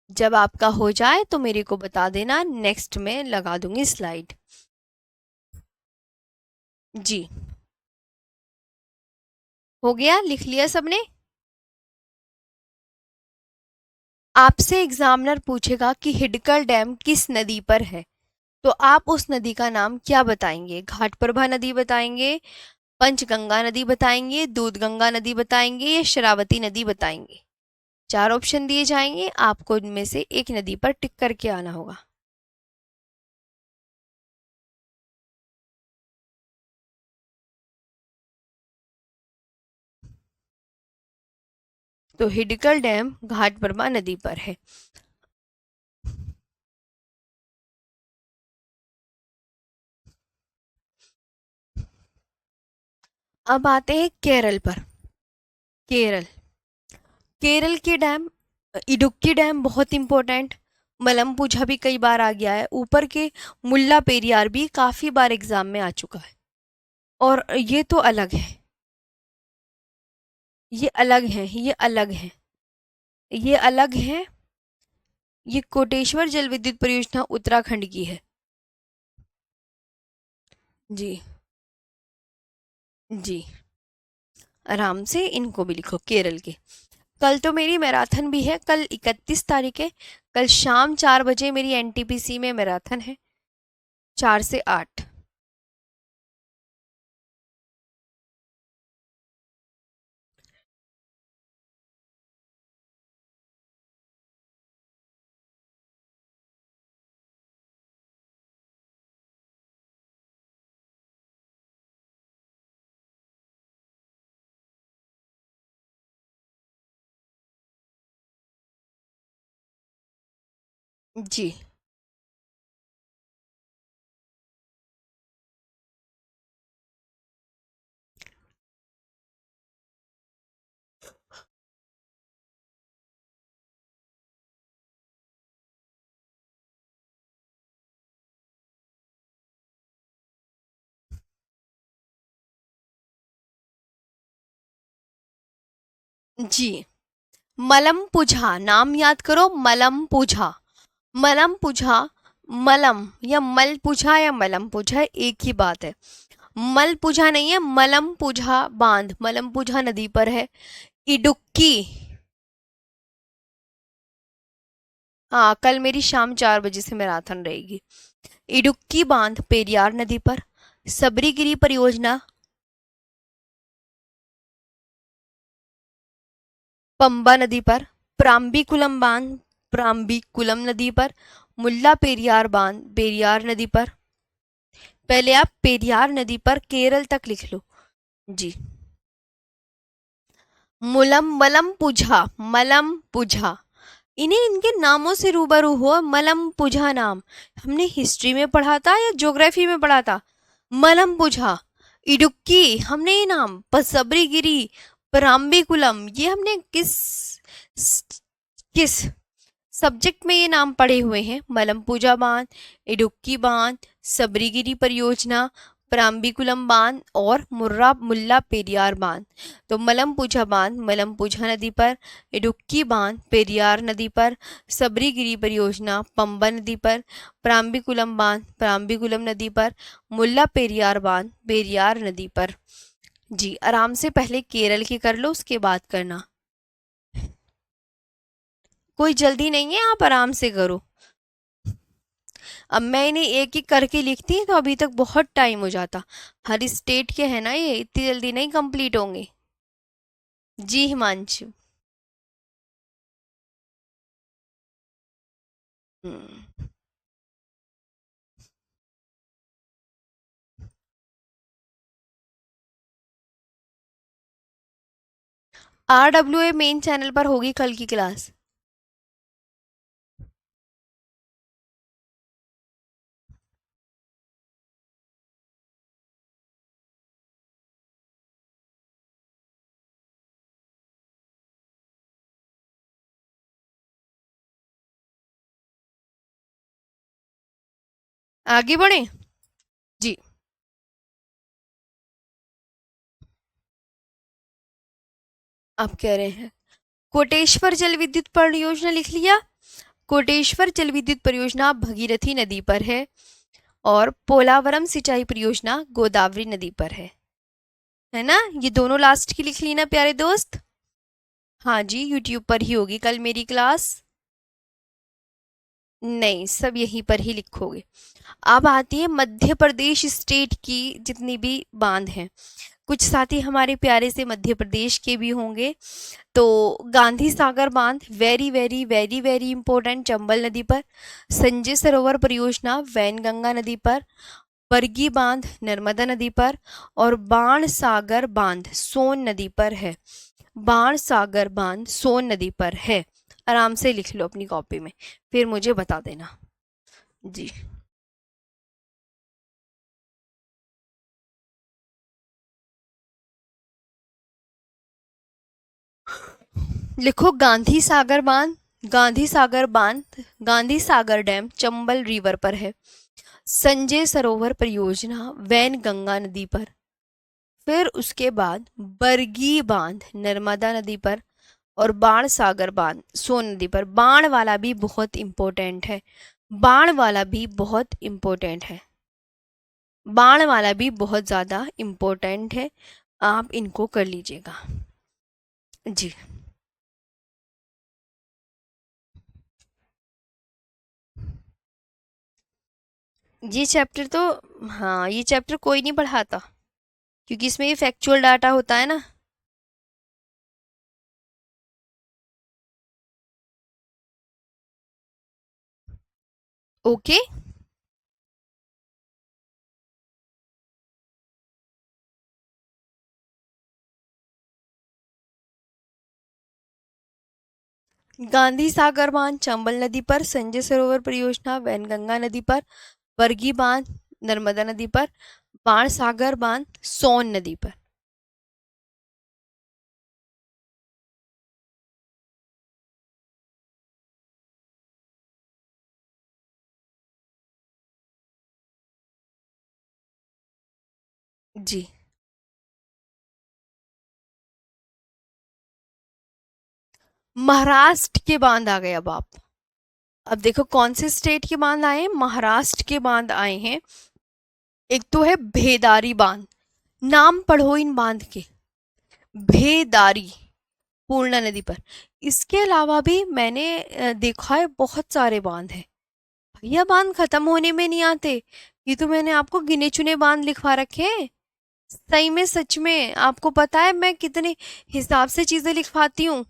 जब आपका हो जाए तो मेरे को बता देना, नेक्स्ट में लगा दूंगी स्लाइड। जी, हो गया? लिख लिया सबने? आपसे एग्जामिनर पूछेगा कि हिडकल डैम किस नदी पर है, तो आप उस नदी का नाम क्या बताएंगे? घाटप्रभा नदी बताएंगे, पंचगंगा नदी बताएंगे, दूधगंगा नदी बताएंगे, या शरावती नदी बताएंगे? चार ऑप्शन दिए जाएंगे, आपको इनमें से एक नदी पर टिक करके आना होगा। तो हिडकल डैम घाटप्रभा नदी पर है। अब आते हैं केरल पर। केरल, केरल के डैम, इडुक्की डैम बहुत इंपॉर्टेंट, मलमपुझा भी कई बार आ गया है, ऊपर के मुल्ला पेरियार भी काफी बार एग्जाम में आ चुका है। और ये तो अलग है, ये अलग है, ये अलग है, ये अलग है। ये कोटेश्वर जल विद्युत परियोजना उत्तराखंड की है। जी, जी, आराम से इनको भी लिखो, केरल के। कल तो मेरी मैराथन भी है, कल 31 तारीख है। कल शाम 4 बजे मेरी एनटीपीसी में मैराथन है, 4 से 8। जी, जी, मलमपुझा, नाम याद करो, मलमपुझा। मलमपुझा, मलम या मलपुझा या मलमपुझा एक ही बात है। मलपुझा नहीं है, मलमपुझा बांध, मलमपुझा नदी पर है। इडुक्की, हाँ कल मेरी शाम 4 बजे से मैराथन रहेगी। इडुक्की बांध पेरियार नदी पर। सबरीगिरी परियोजना पंबा नदी पर। प्राम्बिकुलम बांध प्राम्बिकुलम नदी पर। मुल्ला पेरियार बांध पेरियार नदी पर। पहले आप पेरियार नदी पर केरल तक लिख लो। जी, मलम पुझा। इन्हें इनके नामों से रूबरू हो। मलमपुझा नाम हमने हिस्ट्री में पढ़ा था या ज्योग्राफी में पढ़ा था? मलमपुझा। इडुक्की हमने ये नाम, सबरीगिरी, पराम्बिकुलम ये हमने किस सब्जेक्ट में ये नाम पढ़े हुए हैं? मलमपुझा बांध, इडुक्की बांध, सबरीगिरी परियोजना, पराम्बिकुलम बांध और मुर्रा मुल्ला पेरियार बांध। तो मलमपुझा बांध मलमपुझा नदी पर, इडुक्की बांध पेरियार नदी पर, सबरीगिरी परियोजना पंबा नदी पर, पराम्बिकुलम बांध पराम्बिकुलम नदी पर, मुल्ला पेरियार बांध पेरियार नदी पर। जी, आराम से पहले केरल की कर लो, उसके बाद करना। कोई जल्दी नहीं है, आप आराम से करो। अब मैं इन्हें एक एक करके लिखती तो अभी तक बहुत टाइम हो जाता। हर स्टेट के हैं ना, ये इतनी जल्दी नहीं कंप्लीट होंगे। जी हिमांशु। हम्म। RWA मेन चैनल पर होगी कल की क्लास। आगे बढ़े। जी, आप कह रहे हैं कोटेश्वर जल विद्युत परियोजना लिख लिया। कोटेश्वर जल विद्युत परियोजना भगीरथी नदी पर है और पोलावरम सिंचाई परियोजना गोदावरी नदी पर है ना? ये दोनों लास्ट की लिख ली ना प्यारे दोस्त? हाँ जी, यूट्यूब पर ही होगी कल मेरी क्लास। नहीं, सब यहीं पर ही लिखोगे। अब आती है मध्य प्रदेश स्टेट की जितनी भी बांध हैं। कुछ साथी हमारे प्यारे से मध्य प्रदेश के भी होंगे। तो गांधी सागर बांध very very very very important, Chambal नदी पर। संजय सरोवर परियोजना वैनगंगा नदी पर। बरगी बांध नर्मदा नदी पर। और बाण सागर बांध सोन नदी पर है। बाण सागर बांध सोन नदी पर है। आराम से लिख लो अपनी कॉपी में, फिर मुझे बता देना। जी, लिखो गांधी सागर बांध। गांधी सागर बांध, गांधी सागर डैम चंबल रिवर पर है। संजय सरोवर परियोजना वैन गंगा नदी पर। फिर उसके बाद बरगी बांध नर्मदा नदी पर। और बाण सागर बांध सोन नदी पर। बाण वाला भी बहुत इंपॉर्टेंट है। बाण वाला भी बहुत इंपॉर्टेंट है। बाण वाला भी बहुत ज़्यादा इंपॉर्टेंट है। आप इनको कर लीजिएगा। जी, ये चैप्टर तो, हाँ ये चैप्टर कोई नहीं पढ़ाता क्योंकि इसमें ये फैक्चुअल डाटा होता है ना। ओके। गांधी सागर बांध चंबल नदी पर। संजय सरोवर परियोजना वैनगंगा नदी पर। बरगी बांध नर्मदा नदी पर। बाण सागर बांध सोन नदी पर। जी, महाराष्ट्र के बांध आ गए। अब देखो कौन से स्टेट के बांध आए हैं, महाराष्ट्र के बांध आए हैं। एक तो है भेदारी बांध, नाम पढ़ो इन बांध के, भेदारी, पूर्णा नदी पर। इसके अलावा भी मैंने देखा है बहुत सारे बांध हैं। भैया बांध खत्म होने में नहीं आते, ये तो मैंने आपको गिने चुने बांध लिखवा रखे हैं। सही में, सच में, आपको पता है मैं कितने हिसाब से चीजें लिखवाती हूँ।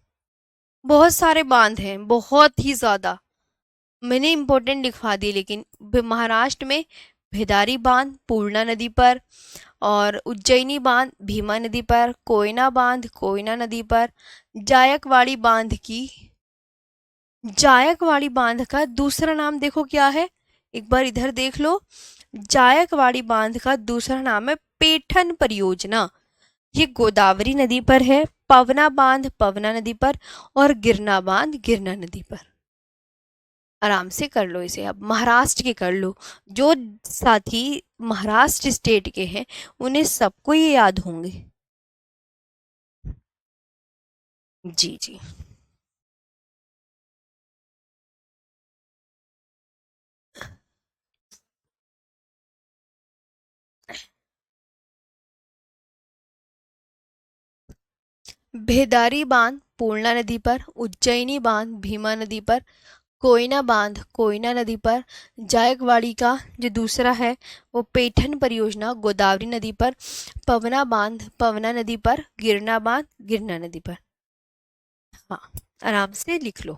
बहुत सारे बांध हैं, बहुत ही ज्यादा मैंने इंपॉर्टेंट लिखवा दिए। लेकिन महाराष्ट्र में भेदारी बांध पूर्णा नदी पर, और उज्जैनी बांध भीमा नदी पर, कोयना बांध कोयना नदी पर, जायकवाड़ी बांध की, जायकवाड़ी बांध का दूसरा नाम देखो क्या है, एक बार इधर देख लो। जायकवाड़ी बांध का दूसरा नाम है पेठन परियोजना। ये गोदावरी नदी पर है। पवना बांध पवना नदी पर, और गिरना बांध गिरना नदी पर। आराम से कर लो इसे, अब महाराष्ट्र के कर लो। जो साथी महाराष्ट्र स्टेट के हैं उन्हें सबको ये याद होंगे। जी जी। भेदारी बांध पूर्णा नदी पर, उज्जैनी बांध भीमा नदी पर, कोयना बांध कोयना नदी पर, जायकवाड़ी का जो दूसरा है वो पेठन परियोजना गोदावरी नदी पर, पवना बांध पवना नदी पर, गिरना बांध गिरना नदी पर। हाँ, आराम से लिख लो।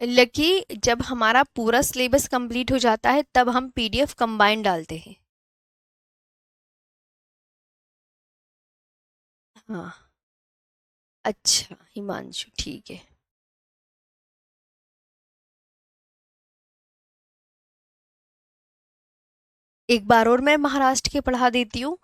लकी, जब हमारा पूरा सिलेबस कंप्लीट हो जाता है तब हम पीडीएफ कंबाइन डालते हैं। हाँ, अच्छा हिमांशु, ठीक है। एक बार और मैं महाराष्ट्र के पढ़ा देती हूँ।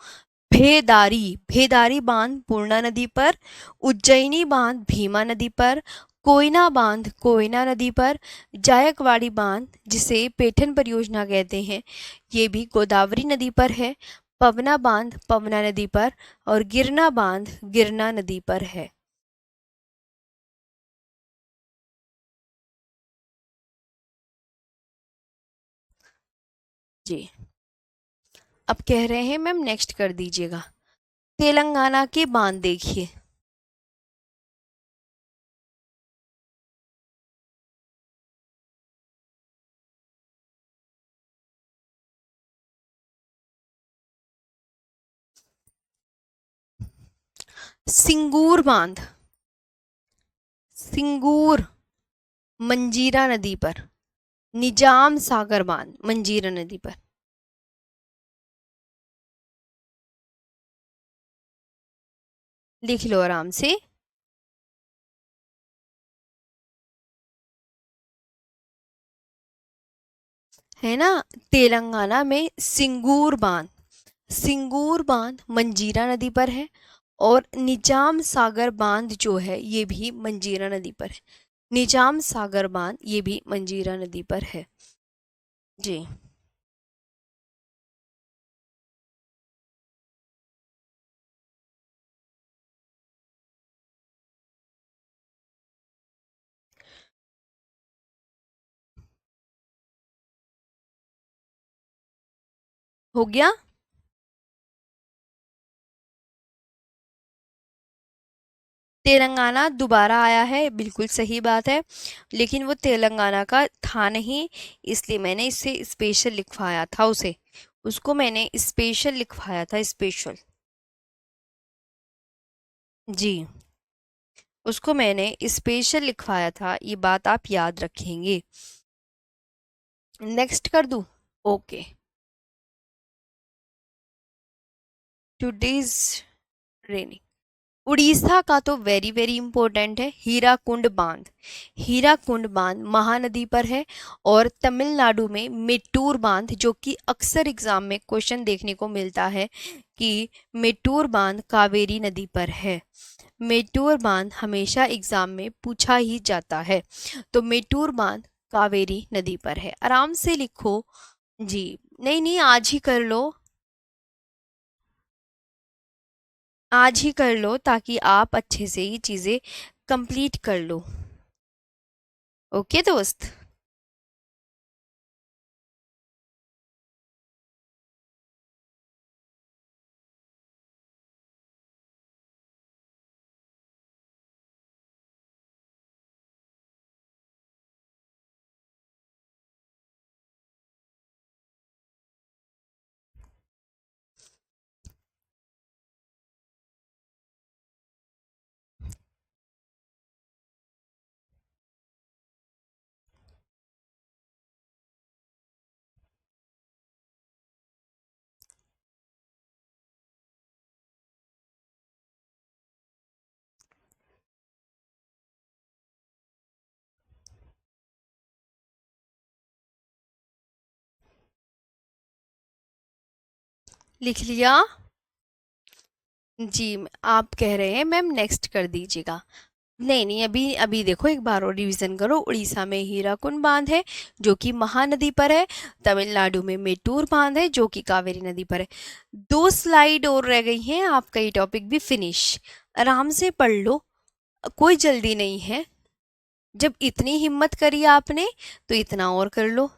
भेदारी भेदारी बांध पूर्णा नदी पर, उज्जैनी बांध भीमा नदी पर, कोयना बांध कोयना नदी पर, जायकवाड़ी बांध जिसे पेठन परियोजना कहते हैं ये भी गोदावरी नदी पर है, पवना बांध पवना नदी पर, और गिरना बांध गिरना नदी पर है। जी, अब कह रहे हैं मैम नेक्स्ट कर दीजिएगा। तेलंगाना के बांध देखिए। सिंगूर बांध, सिंगूर मंजीरा नदी पर, निजाम सागर बांध मंजीरा नदी पर। लिख लो आराम से। है ना, तेलंगाना में सिंगूर बांध मंजीरा नदी पर है, और निजाम सागर बांध जो है ये भी मंजीरा नदी पर है। निजाम सागर बांध ये भी मंजीरा नदी पर है। जी, हो गया। तेलंगाना दोबारा आया है, बिल्कुल सही बात है, लेकिन वो तेलंगाना का था नहीं, इसलिए मैंने इसे स्पेशल लिखवाया था उसे, उसको मैंने स्पेशल लिखवाया था, स्पेशल। जी, उसको मैंने स्पेशल लिखवाया था, ये बात आप याद रखेंगे। नेक्स्ट कर दूं? ओके। Today's raining. उड़ीसा का तो वेरी वेरी इंपॉर्टेंट है, हीराकुंड बांध। हीराकुंड बांध महानदी पर है, और तमिलनाडु में मेट्टूर बांध, जो कि अक्सर एग्जाम में क्वेश्चन देखने को मिलता है कि मेट्टूर बांध कावेरी नदी पर है। मेट्टूर बांध हमेशा एग्जाम में पूछा ही जाता है, तो मेट्टूर बांध कावेरी नदी पर है। आराम से लिखो। जी, नहीं नहीं, आज ही कर लो। आज ही कर लो ताकि आप अच्छे से ये चीज़ें कंप्लीट कर लो। ओके दोस्त। लिख लिया? जी, आप कह रहे हैं मैम नेक्स्ट कर दीजिएगा। नहीं नहीं, अभी अभी देखो, एक बार और रिवीजन करो। उड़ीसा में हीराकुंड बांध है जो कि महानदी पर है। तमिलनाडु में मेटूर बांध है जो कि कावेरी नदी पर है। 2 स्लाइड और रह गई हैं, आपका ये टॉपिक भी फिनिश। आराम से पढ़ लो, कोई जल्दी नहीं है। जब इतनी हिम्मत करी आपने तो इतना और कर लो।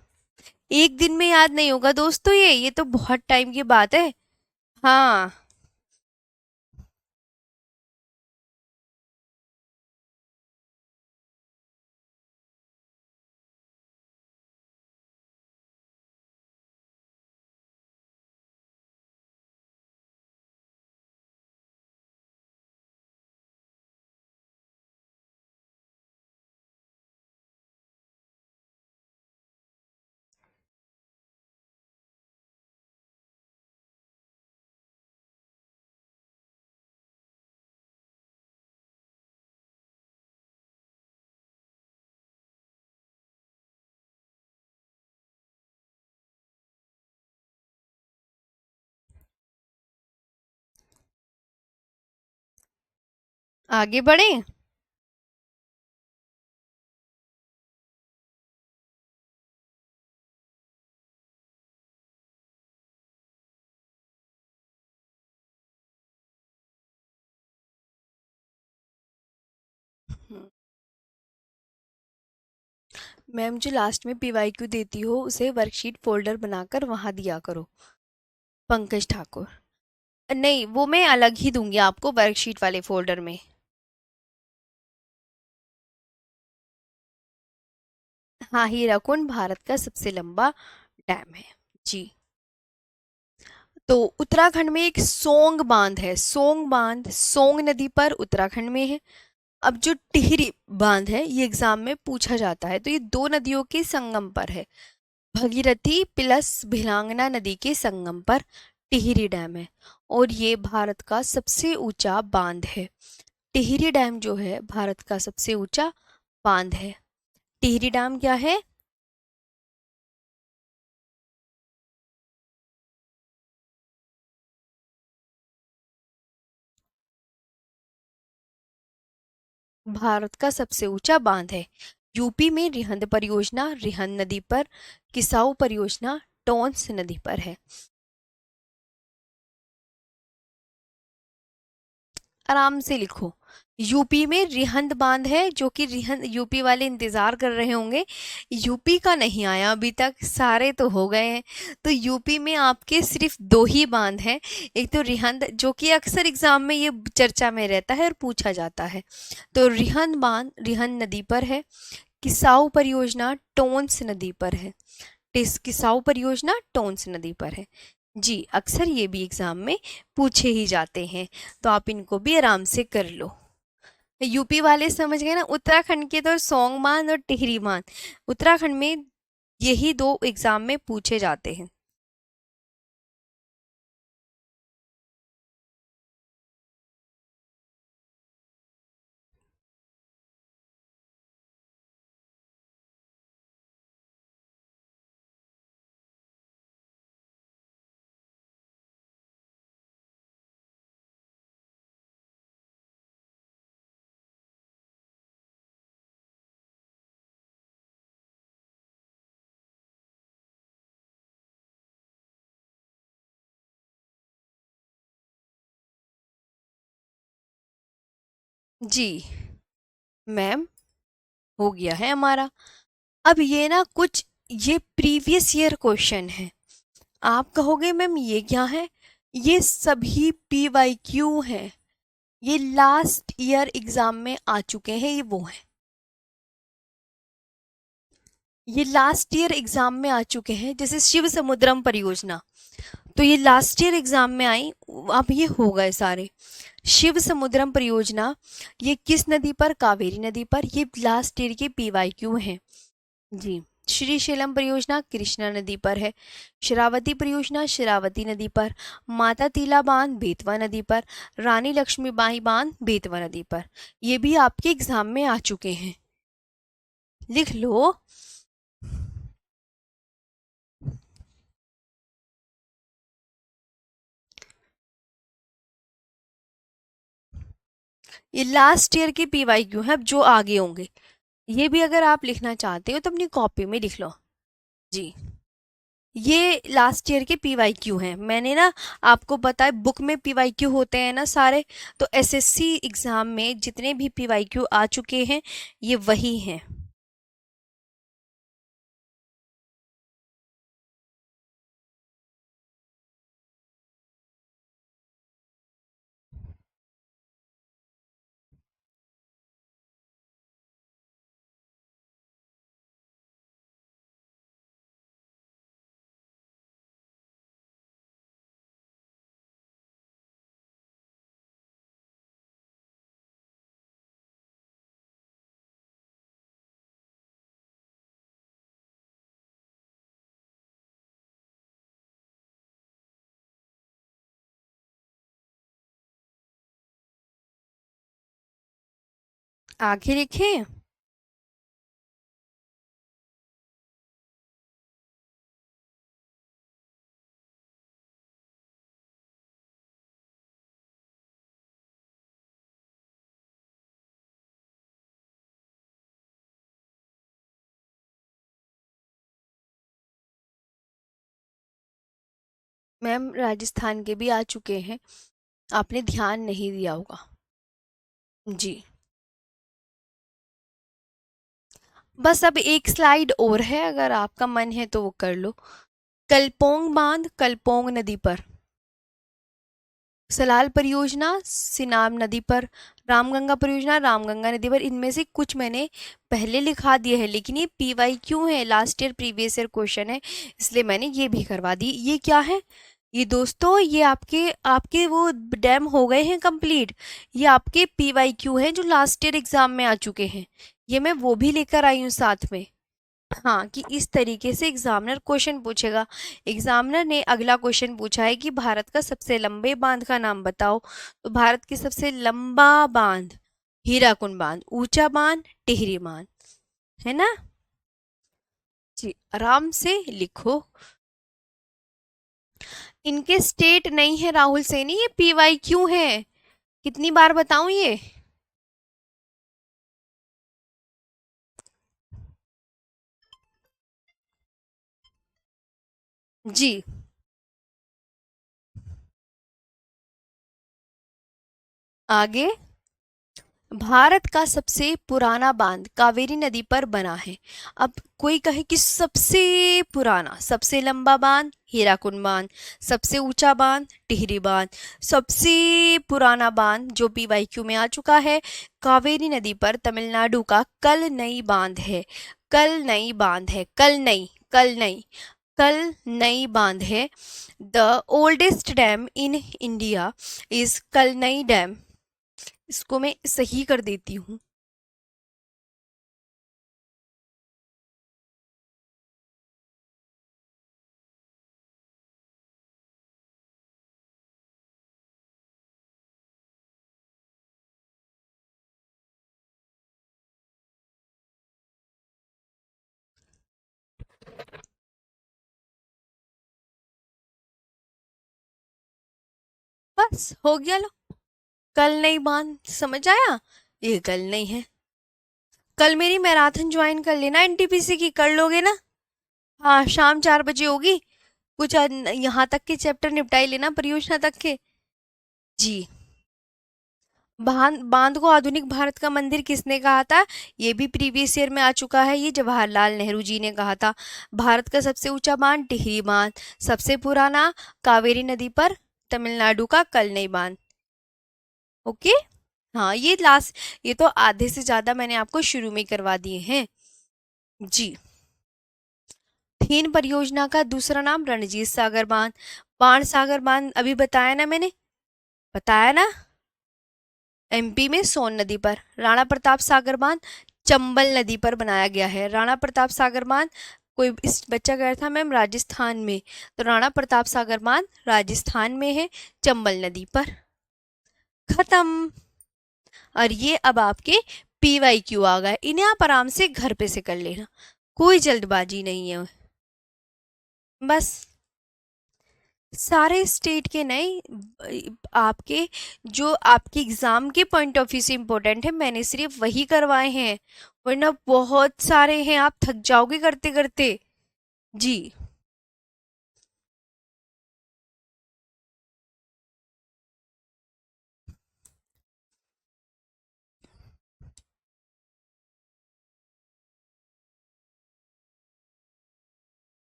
एक दिन में याद नहीं होगा दोस्तों, ये तो बहुत टाइम की बात है। हाँ। आगे बढ़े। मैम जो लास्ट में पीवाईक्यू देती हो उसे वर्कशीट फोल्डर बनाकर वहां दिया करो। पंकज ठाकुर। नहीं, वो मैं अलग ही दूंगी आपको वर्कशीट वाले फोल्डर में। हाँ, हीराकुंड भारत का सबसे लंबा डैम है। जी। तो उत्तराखंड में एक सोंग बांध है। सोंग बांध सोंग नदी पर उत्तराखंड में है। अब जो टिहरी बांध है ये एग्जाम में पूछा जाता है, तो ये दो नदियों के संगम पर है। भगीरथी प्लस भिलांगना नदी के संगम पर टिहरी डैम है। और ये भारत का सबसे ऊंचा बांध है। टिहरी डैम जो है भारत का सबसे ऊंचा बांध है। टिहरी डैम क्या है? भारत का सबसे ऊंचा बांध है। यूपी में रिहंद परियोजना रिहंद नदी पर, किसाऊ परियोजना टोंस नदी पर है। आराम से लिखो। यूपी में रिहंद बांध है जो कि रिहंद, यूपी वाले इंतजार कर रहे होंगे, यूपी का नहीं आया अभी तक, सारे तो हो गए हैं। तो यूपी में आपके सिर्फ दो ही बांध हैं। एक तो रिहंद जो कि अक्सर एग्जाम में ये चर्चा में रहता है और पूछा जाता है। तो रिहंद बांध रिहंद नदी पर है। किसाऊ परियोजना टोंस नदी पर है। किसाऊ परियोजना टोंस नदी पर है। जी, अक्सर ये भी एग्जाम में पूछे ही जाते हैं, तो आप इनको भी आराम से कर लो। यूपी वाले समझ गए ना, उत्तराखंड के तो सोंग बांध और टिहरी बांध, उत्तराखंड में यही दो एग्जाम में पूछे जाते हैं। जी मैम, हो गया है हमारा। अब ये ना कुछ, ये प्रीवियस ईयर क्वेश्चन है। आप कहोगे मैम ये क्या है? ये सभी PYQ हैं, ये लास्ट ईयर एग्जाम में आ चुके हैं, ये वो हैं, ये लास्ट ईयर एग्जाम में आ चुके हैं। जैसे शिव समुद्रम परियोजना, तो ये लास्ट ईयर एग्जाम में आई। अब ये हो गए सारे। शिव समुद्रम परियोजना, ये किस नदी पर? कावेरी नदी पर। ये लास्ट ईयर के PYQ हैं जी। श्रीशैलम परियोजना कृष्णा नदी पर है। शरावती परियोजना शरावती नदी पर। माता तीला बांध बेतवा नदी पर। रानी लक्ष्मीबाई बांध बेतवा नदी पर। ये भी आपके एग्जाम में आ चुके हैं, लिख लो। ये लास्ट ईयर के PYQ हैं, अब जो आगे होंगे। ये भी अगर आप लिखना चाहते हो तो अपनी कॉपी में लिख लो जी। ये लास्ट ईयर के PYQ हैं। मैंने ना आपको बताया, बुक में PYQ होते हैं ना सारे, तो SSC एग्जाम में जितने भी PYQ आ चुके हैं ये वही हैं। आगे लिखें। मैम राजस्थान के भी आ चुके हैं, आपने ध्यान नहीं दिया होगा जी। बस अब एक स्लाइड और है, अगर आपका मन है तो वो कर लो। कलपोंग बांध कलपोंग नदी पर। सलाल परियोजना सिनाब नदी पर। रामगंगा परियोजना रामगंगा नदी पर। इनमें से कुछ मैंने पहले लिखा दिए हैं, लेकिन ये PYQ है, last year previous year question है, इसलिए मैंने ये भी करवा दी। ये क्या है? ये दोस्तों, ये आपके आपके वो डैम हो गए हैं कंप्लीट। ये आपके PYQ हैं जो लास्ट ईयर एग्जाम में आ चुके हैं। ये मैं वो भी लेकर आई हूँ साथ में। हाँ, कि इस तरीके से एग्जामिनर क्वेश्चन पूछेगा। एग्जामिनर ने अगला क्वेश्चन पूछा है कि भारत का सबसे लंबे बांध का नाम बताओ। तो भारत की सबसे लंबा बांध हीराकुंड बांध, ऊंचा बांध टिहरी बांध, है ना जी। आराम से लिखो। इनके स्टेट नहीं है राहुल सैनी, ये PYQ है। कितनी बार बताऊं ये? जी। आगे, भारत का सबसे पुराना बांध कावेरी नदी पर बना है। अब कोई कहे कि सबसे पुराना, सबसे लंबा बांध हीराकुंड बांध, सबसे ऊंचा बांध टिहरी बांध। सबसे पुराना बांध जो PYQ में आ चुका है, कावेरी नदी पर तमिलनाडु का कल नई बांध है। कल नई बांध है, कल नई, कल नई, कल नई बांध है। The oldest dam in India is कल नई डैम। इसको मैं सही कर देती हूँ। बस हो गया लो। कल नहीं बांध, समझ आया? ये कल नहीं है। कल मेरी मैराथन ज्वाइन कर लेना NTPC की, कर लोगे ना? हाँ, शाम 4 बजे होगी। कुछ यहाँ तक के चैप्टर निपटाई लेना परियोजना तक के जी। बांध को आधुनिक भारत का मंदिर किसने कहा था? ये भी प्रीवियस ईयर में आ चुका है, ये जवाहरलाल नेहरू जी ने कहा था। भारत का सबसे ऊंचा बांध टिहरी बांध, सबसे पुराना कावेरी नदी पर तमिलनाडु का कलनई बांध। ओके। हाँ, ये तो आधे से ज्यादा मैंने आपको शुरू में ही करवा दिए हैं जी। थीन परियोजना का दूसरा नाम रणजीत सागर बांध। बाण सागर बांध अभी बताया ना मैंने, बताया ना, एमपी में सोन नदी पर। राणा प्रताप सागर बांध चंबल नदी पर बनाया गया है। राणा प्रताप सागर बांध, कोई इस बच्चा कह रहा था मैम राजस्थान में, तो राणा प्रताप सागर बांध राजस्थान में है, चंबल नदी पर। खत्म। और ये अब आपके PYQ आ गए, इन्हें आप आराम से घर पे से कर लेना, कोई जल्दबाजी नहीं है बस। सारे स्टेट के नहीं, आपके जो आपके एग्जाम के पॉइंट ऑफ व्यू से इम्पोर्टेंट है, मैंने सिर्फ वही करवाए हैं, वरना बहुत सारे हैं, आप थक जाओगे करते करते जी।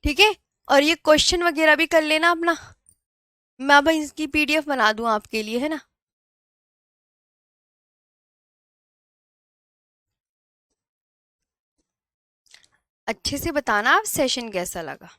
ठीक है, और ये क्वेश्चन वगैरह भी कर लेना अपना, मैं अब इसकी PDF बना दूं आपके लिए, है ना। अच्छे से बताना आप सेशन कैसा लगा।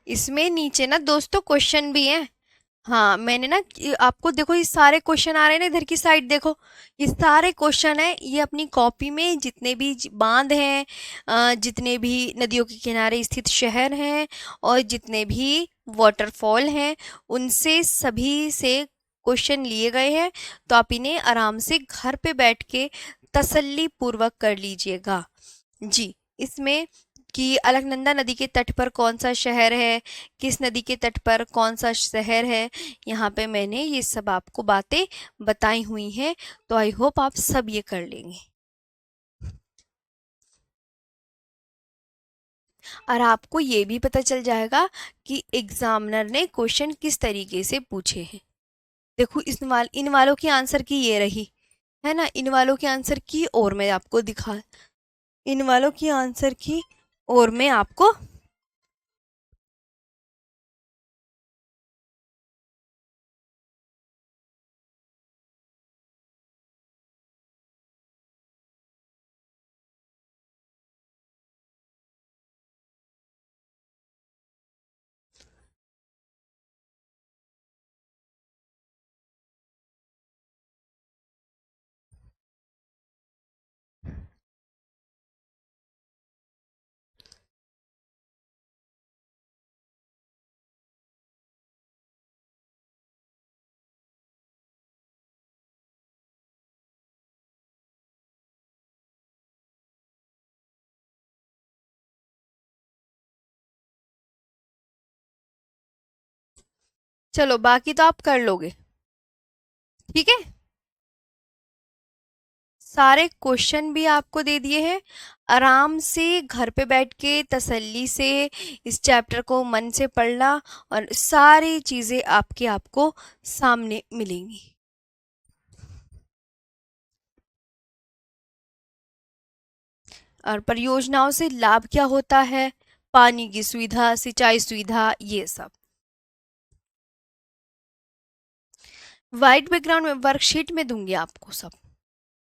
इसमें नीचे ना दोस्तों क्वेश्चन भी हैं। हाँ, मैंने ना आपको देखो, ये सारे क्वेश्चन आ रहे हैं ना, इधर की साइड देखो, ये सारे क्वेश्चन है, ये अपनी कॉपी में जितने भी बांध हैं, जितने भी नदियों के किनारे स्थित शहर हैं, और जितने भी वाटरफॉल हैं, उनसे सभी से क्वेश्चन लिए गए हैं। तो आप इन्हें आराम से घर पे बैठ के तसल्ली पूर्वक कर लीजिएगा जी। इसमें कि अलकनंदा नदी के तट पर कौन सा शहर है, किस नदी के तट पर कौन सा शहर है, यहाँ पे मैंने ये सब आपको बातें बताई हुई हैं, तो आई होप आप सब ये कर लेंगे। और आपको ये भी पता चल जाएगा कि एग्जामिनर ने क्वेश्चन किस तरीके से पूछे हैं। देखो इन वालों की आंसर की ये रही, है ना, इन वालों के आंसर की और मैं आपको दिखा, इन वालों की आंसर की और मैं आपको, चलो बाकी तो आप कर लोगे, ठीक है। सारे क्वेश्चन भी आपको दे दिए हैं, आराम से घर पे बैठ के तसल्ली से इस चैप्टर को मन से पढ़ना, और सारी चीजें आपके आपको सामने मिलेंगी। और परियोजनाओं से लाभ क्या होता है, पानी की सुविधा, सिंचाई सुविधा, ये सब। वाइट बैकग्राउंड में वर्कशीट में दूंगी आपको सब।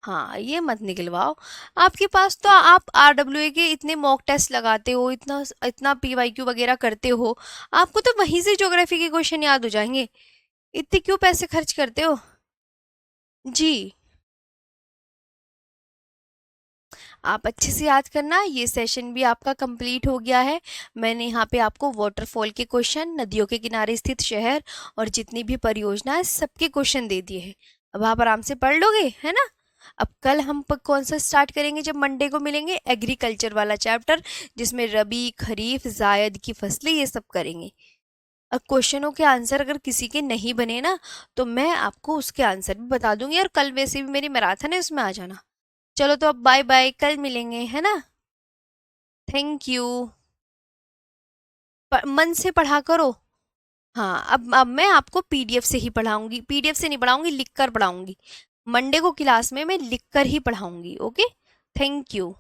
हाँ, ये मत निकलवाओ। आपके पास तो आप आरडब्ल्यूए के इतने मॉक टेस्ट लगाते हो, इतना इतना पीवाईक्यू वगैरह करते हो, आपको तो वहीं से ज्योग्राफी के क्वेश्चन याद हो जाएंगे। इतने क्यों पैसे खर्च करते हो? जी। आप अच्छे से याद करना। ये सेशन भी आपका कंप्लीट हो गया है। मैंने यहाँ पे आपको वाटरफॉल के क्वेश्चन, नदियों के किनारे स्थित शहर और जितनी भी परियोजना है सबके क्वेश्चन दे दिए हैं। अब आप आराम से पढ़ लोगे, है ना? अब कल हम कौन सा स्टार्ट करेंगे? जब मंडे को मिलेंगे, एग्रीकल्चर वाला चैप्टर, जिसमें रबी, खरीफ, जायद की फसलें, ये सब करेंगे। अब क्वेश्चनों के आंसर अगर किसी के नहीं बने ना, तो मैं आपको उसके आंसर भी बता दूंगी। और कल वैसे भी मेरी मैराथन है, उसमें आ जाना। चलो तो अब बाय बाय, कल मिलेंगे, है ना? Thank you. मन से पढ़ा करो। हाँ, अब मैं आपको पीडीएफ से ही पढ़ाऊंगी, पीडीएफ से नहीं पढ़ाऊंगी, लिख कर पढ़ाऊंगी। मंडे को क्लास में मैं लिख कर ही पढ़ाऊंगी। Okay, thank you.